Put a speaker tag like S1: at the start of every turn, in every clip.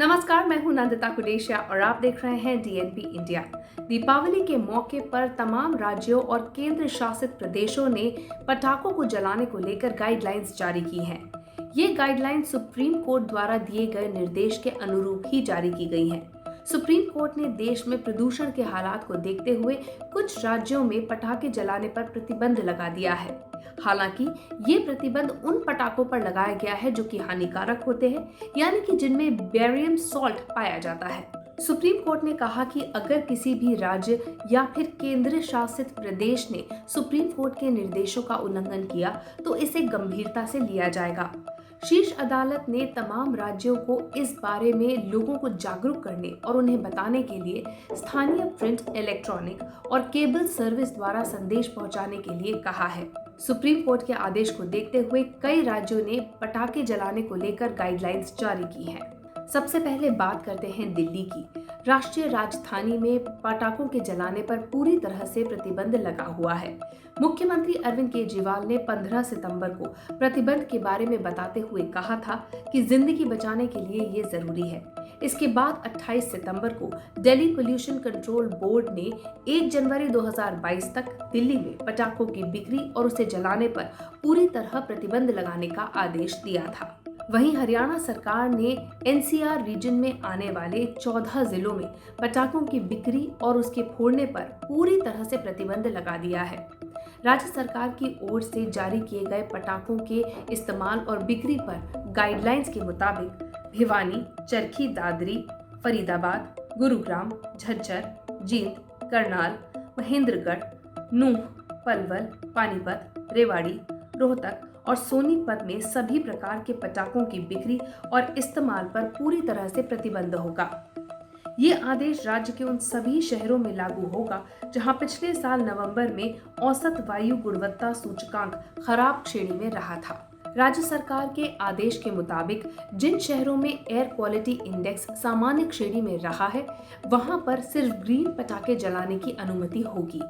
S1: नमस्कार, मैं हूं नंदिता कुडेशिया और आप देख रहे हैं डीएनपी इंडिया। दीपावली के मौके पर तमाम राज्यों और केंद्र शासित प्रदेशों ने पटाखों को जलाने को लेकर गाइडलाइंस जारी की हैं। ये गाइडलाइंस सुप्रीम कोर्ट द्वारा दिए गए निर्देश के अनुरूप ही जारी की गई हैं। सुप्रीम कोर्ट ने देश में प्रदूषण के हालात को देखते हुए कुछ राज्यों में पटाखे जलाने पर प्रतिबंध लगा दिया है। हालांकि ये प्रतिबंध उन पटाखों पर लगाया गया है जो कि हानिकारक होते हैं, यानी कि जिनमें बेरियम सॉल्ट पाया जाता है। सुप्रीम कोर्ट ने कहा कि अगर किसी भी राज्य या फिर केंद्र शासित प्रदेश ने सुप्रीम कोर्ट के निर्देशों का उल्लंघन किया तो इसे गंभीरता से लिया जाएगा। शीर्ष अदालत ने तमाम राज्यों को इस बारे में लोगों को जागरूक करने और उन्हें बताने के लिए स्थानीय प्रिंट, इलेक्ट्रॉनिक और केबल सर्विस द्वारा संदेश पहुंचाने के लिए कहा है। सुप्रीम कोर्ट के आदेश को देखते हुए कई राज्यों ने पटाखे जलाने को लेकर गाइडलाइंस जारी की हैं। सबसे पहले बात करते हैं दिल्ली की। राष्ट्रीय राजधानी में पटाखों के जलाने पर पूरी तरह से प्रतिबंध लगा हुआ है। मुख्यमंत्री अरविंद केजरीवाल ने 15 सितंबर को प्रतिबंध के बारे में बताते हुए कहा था कि जिंदगी बचाने के लिए ये जरूरी है। इसके बाद 28 सितंबर को दिल्ली पोल्यूशन कंट्रोल बोर्ड ने 1 जनवरी 2022 तक दिल्ली में पटाखों की बिक्री और उसे जलाने पर पूरी तरह प्रतिबंध लगाने का आदेश दिया था। वहीं हरियाणा सरकार ने एनसीआर रीजन में आने वाले 14 जिलों में पटाखों की बिक्री और उसके फोड़ने पर पूरी तरह से प्रतिबंध लगा दिया है। राज्य सरकार की ओर से जारी किए गए पटाखों के इस्तेमाल और बिक्री पर गाइडलाइंस के मुताबिक भिवानी, चरखी दादरी, फरीदाबाद, गुरुग्राम, झज्जर, जींद, करनाल, महेंद्रगढ़, नूंह, पलवल, पानीपत, रेवाड़ी, रोहतक और सोनीपत में सभी प्रकार के पटाखों की बिक्री और इस्तेमाल पर पूरी तरह से प्रतिबंध होगा। ये आदेश राज्य के उन सभी शहरों में लागू होगा जहां पिछले साल नवंबर में औसत वायु गुणवत्ता सूचकांक खराब श्रेणी में रहा था। राज्य सरकार के आदेश के मुताबिक जिन शहरों में एयर क्वालिटी इंडेक्स सामान्य श्रेणी में रहा है, वहां पर सिर्फ ग्रीन पटाखे जलाने की अनुमति होगी।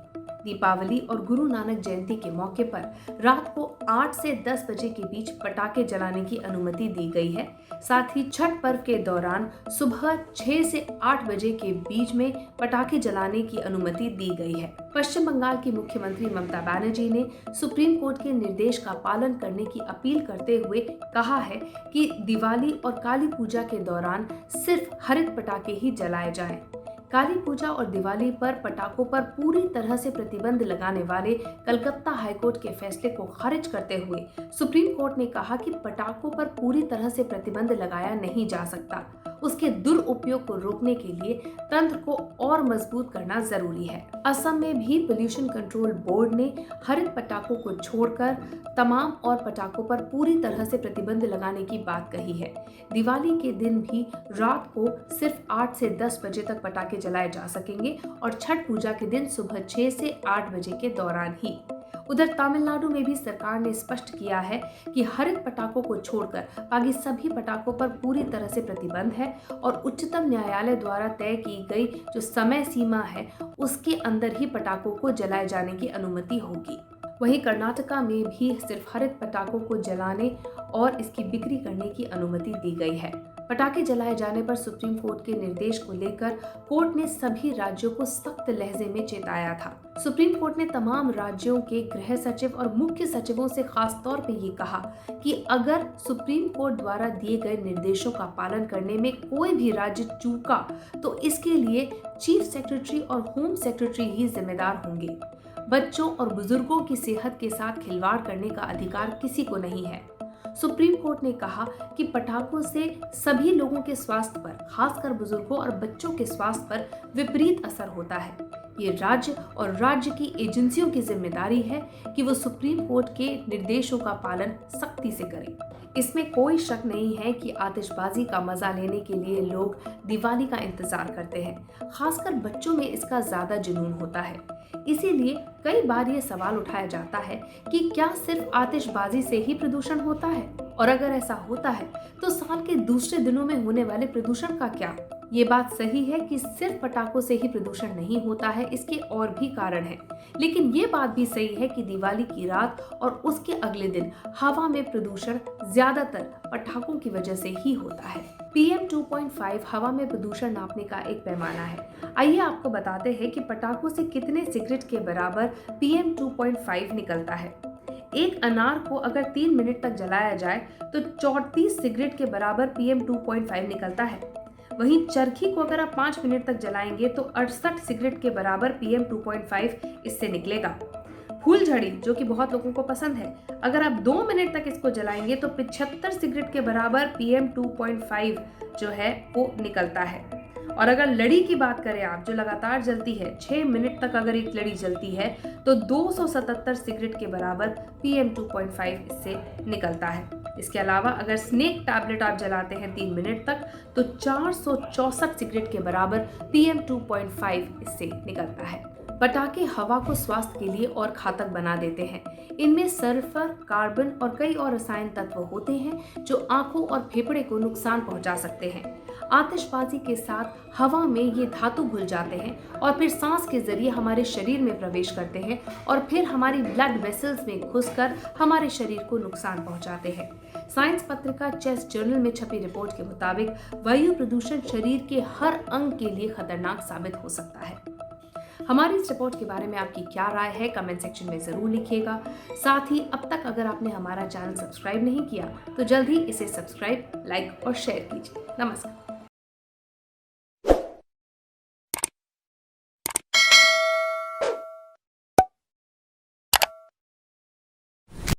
S1: दीपावली और गुरु नानक जयंती के मौके पर रात को 8 से 10 बजे के बीच पटाखे जलाने की अनुमति दी गई है। साथ ही छठ पर्व के दौरान सुबह 6 से 8 बजे के बीच में पटाखे जलाने की अनुमति दी गई है। पश्चिम बंगाल की मुख्यमंत्री ममता बनर्जी ने सुप्रीम कोर्ट के निर्देश का पालन करने की अपील करते हुए कहा है कि दिवाली और काली पूजा के दौरान सिर्फ हरित पटाखे ही जलाए जाएं। काली पूजा और दिवाली पर पटाखों पर पूरी तरह से प्रतिबंध लगाने वाले कलकत्ता हाईकोर्ट के फैसले को खारिज करते हुए सुप्रीम कोर्ट ने कहा कि पटाखों पर पूरी तरह से प्रतिबंध लगाया नहीं जा सकता। उसके दुरुपयोग को रोकने के लिए तंत्र को और मजबूत करना जरूरी है। असम में भी पोल्यूशन कंट्रोल बोर्ड ने हरित पटाखों को छोड़कर तमाम और पटाखों पर पूरी तरह से प्रतिबंध लगाने की बात कही है। दिवाली के दिन भी रात को सिर्फ 8 से 10 बजे तक पटाखे जलाए जा सकेंगे और छठ पूजा के दिन सुबह 6 से 8 बजे के दौरान ही। उधर तमिलनाडु में भी सरकार ने स्पष्ट किया है कि हरित पटाखों को छोड़कर बाकी सभी पटाखों पर पूरी तरह से प्रतिबंध है और उच्चतम न्यायालय द्वारा तय की गई जो समय सीमा है उसके अंदर ही पटाखों को जलाए जाने की अनुमति होगी। वहीं कर्नाटका में भी सिर्फ हरित पटाखों को जलाने और इसकी बिक्री करने की अनुमति दी गई है। पटाखे जलाए जाने पर सुप्रीम कोर्ट के निर्देश को लेकर कोर्ट ने सभी राज्यों को सख्त लहजे में चेताया था। सुप्रीम कोर्ट ने तमाम राज्यों के गृह सचिव और मुख्य सचिवों से खास तौर पे ये कहा कि अगर सुप्रीम कोर्ट द्वारा दिए गए निर्देशों का पालन करने में कोई भी राज्य चूका तो इसके लिए चीफ सेक्रेटरी और होम सेक्रेटरी ही जिम्मेदार होंगे। बच्चों और बुजुर्गों की सेहत के साथ खिलवाड़ करने का अधिकार किसी को नहीं है। सुप्रीम कोर्ट ने कहा कि पटाखों से सभी लोगों के स्वास्थ्य पर, खासकर बुजुर्गों और बच्चों के स्वास्थ्य पर विपरीत असर होता है। ये राज्य और राज्य की एजेंसियों की जिम्मेदारी है कि वो सुप्रीम कोर्ट के निर्देशों का पालन सख्ती से करें। इसमें कोई शक नहीं है कि आतिशबाजी का मजा लेने के लिए लोग दिवाली का इंतजार करते हैं। खासकर बच्चों में इसका ज्यादा जुनून होता है। इसीलिए कई बार ये सवाल उठाया जाता है कि क्या सिर्फ आतिशबाजी से ही प्रदूषण होता है, और अगर ऐसा होता है तो साल के दूसरे दिनों में होने वाले प्रदूषण का क्या? ये बात सही है कि सिर्फ पटाखों से ही प्रदूषण नहीं होता है, इसके और भी कारण हैं। लेकिन ये बात भी सही है कि दिवाली की रात और उसके अगले दिन हवा में प्रदूषण ज्यादातर पटाखों की वजह से ही होता है। PM 2.5 हवा में प्रदूषण नापने का एक पैमाना है। आइए आपको बताते हैं कि पटाखों से कितने सिगरेट के बराबर PM 2.5 निकलता है। एक अनार को अगर 3 मिनट तक जलाया जाए तो 34 सिगरेट के बराबर PM 2.5 निकलता है। वहीं चरखी को अगर आप 5 मिनट तक जलाएंगे तो 68 सिगरेट के बराबर PM 2.5 इससे निकलेगा। फूलझड़ी, जो कि बहुत लोगों को पसंद है, अगर आप 2 मिनट तक इसको जलाएंगे तो 75 सिगरेट के बराबर PM 2.5 जो है वो निकलता है। और अगर लड़ी की बात करें आप, जो लगातार जलती है, 6 मिनट तक अगर एक लड़ी जलती है तो 277 सिगरेट के बराबर PM 2.5 इससे निकलता है। इसके अलावा अगर स्नेक टैबलेट आप जलाते हैं 3 मिनट तक तो 464 सिगरेट के बराबर PM 2.5 इससे निकलता है। पटाखे हवा को स्वास्थ्य के लिए और घातक बना देते हैं। इनमें सल्फर, कार्बन और कई और रसायन तत्व होते हैं जो आंखों और फेफड़े को नुकसान पहुंचा सकते हैं। आतिशबाजी के साथ हवा में ये धातु घुल जाते हैं और फिर सांस के जरिए हमारे शरीर में प्रवेश करते हैं और फिर हमारी ब्लड वेसल्स में घुसकर हमारे शरीर को नुकसान पहुंचाते हैं। साइंस पत्रिका चेस्ट जर्नल में छपी रिपोर्ट के मुताबिक वायु प्रदूषण शरीर के हर अंग के लिए खतरनाक साबित हो सकता है। हमारी इस रिपोर्ट के बारे में आपकी क्या राय है, कमेंट सेक्शन में जरूर लिखिएगा। साथ ही अब तक अगर आपने हमारा चैनल सब्सक्राइब नहीं किया तो जल्द ही इसे सब्सक्राइब, लाइक और शेयर कीजिए। नमस्कार।